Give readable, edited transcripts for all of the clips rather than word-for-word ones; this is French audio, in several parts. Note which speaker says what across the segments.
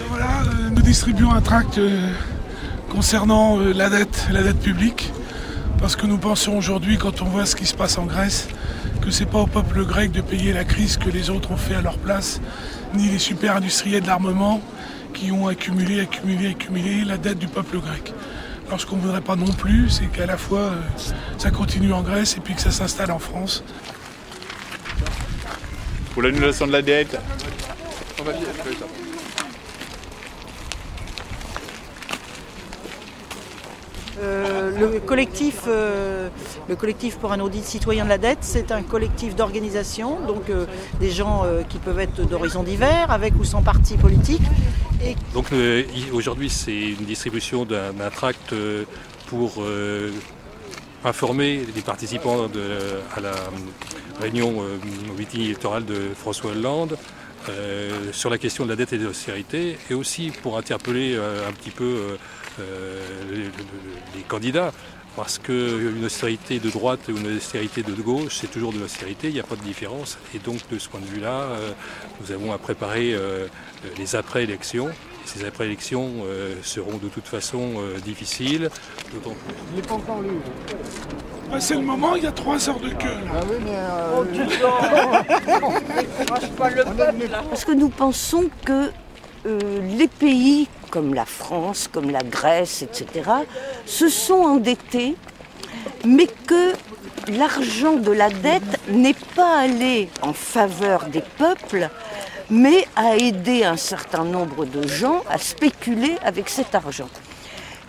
Speaker 1: Voilà, nous distribuons un tract concernant la dette publique, parce que nous pensons aujourd'hui, quand on voit ce qui se passe en Grèce, que c'est pas au peuple grec de payer la crise que les autres ont fait à leur place, ni les super industriels de l'armement qui ont accumulé la dette du peuple grec. Alors ce qu'on ne voudrait pas non plus, c'est qu'à la fois ça continue en Grèce et puis que ça s'installe en France.
Speaker 2: Pour l'annulation de la dette.
Speaker 3: Le collectif pour un audit citoyen de la dette, c'est un collectif d'organisation, donc des gens qui peuvent être d'horizons divers, avec ou sans parti politique.
Speaker 4: Donc aujourd'hui, c'est une distribution d'un tract pour informer les participants à la réunion meeting électorale de François Hollande sur la question de la dette et de l'austérité, et aussi pour interpeller un petit peu les candidats, parce qu'une austérité de droite ou une austérité de gauche, c'est toujours de l'austérité, il n'y a pas de différence. Et donc de ce point de vue-là, nous avons à préparer les après-élections. Ces après-élections seront de toute façon difficiles.
Speaker 5: Il n'est pas encore lu.
Speaker 1: C'est le moment, il y a 3 heures de queue. Là.
Speaker 5: Ah oui, mais
Speaker 6: Parce que nous pensons que les pays comme la France, comme la Grèce, etc., se sont endettés, mais que l'argent de la dette n'est pas allé en faveur des peuples, mais a aidé un certain nombre de gens à spéculer avec cet argent.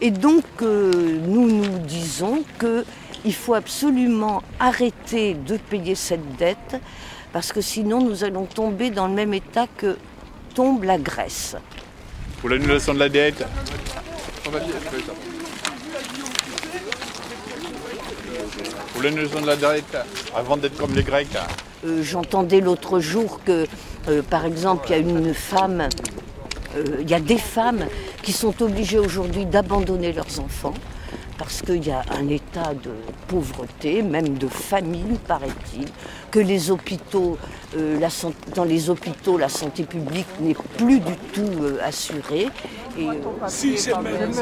Speaker 6: Et donc, nous nous disons qu'il faut absolument arrêter de payer cette dette, parce que sinon nous allons tomber dans le même état que tombe la Grèce.
Speaker 2: Pour l'annulation de la dette. Pour l'annulation de la dette, avant d'être comme les Grecs.
Speaker 6: J'entendais l'autre jour que, par exemple, il y a des femmes qui sont obligées aujourd'hui d'abandonner leurs enfants parce qu'il y a un état de pauvreté, même de famine, paraît-il, que les hôpitaux, dans les hôpitaux, la santé publique n'est plus du tout assurée. Et,
Speaker 1: si, c'est le même,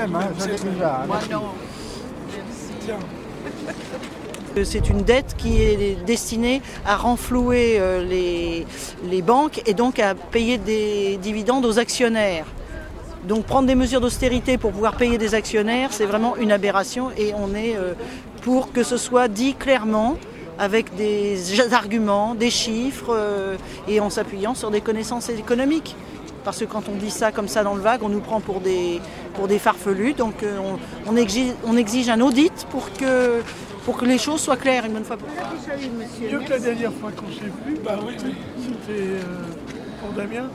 Speaker 3: C'est une dette qui est destinée à renflouer les banques et donc à payer des dividendes aux actionnaires. Donc prendre des mesures d'austérité pour pouvoir payer des actionnaires, c'est vraiment une aberration, et on est pour que ce soit dit clairement, avec des arguments, des chiffres, et en s'appuyant sur des connaissances économiques. Parce que quand on dit ça comme ça dans le vague, on nous prend pour des farfelus. Donc on exige un audit pour que les choses soient claires une bonne fois pour toutes.
Speaker 1: Mieux que la dernière fois qu'on ne s'est vu, bah oui, c'était pour Damien.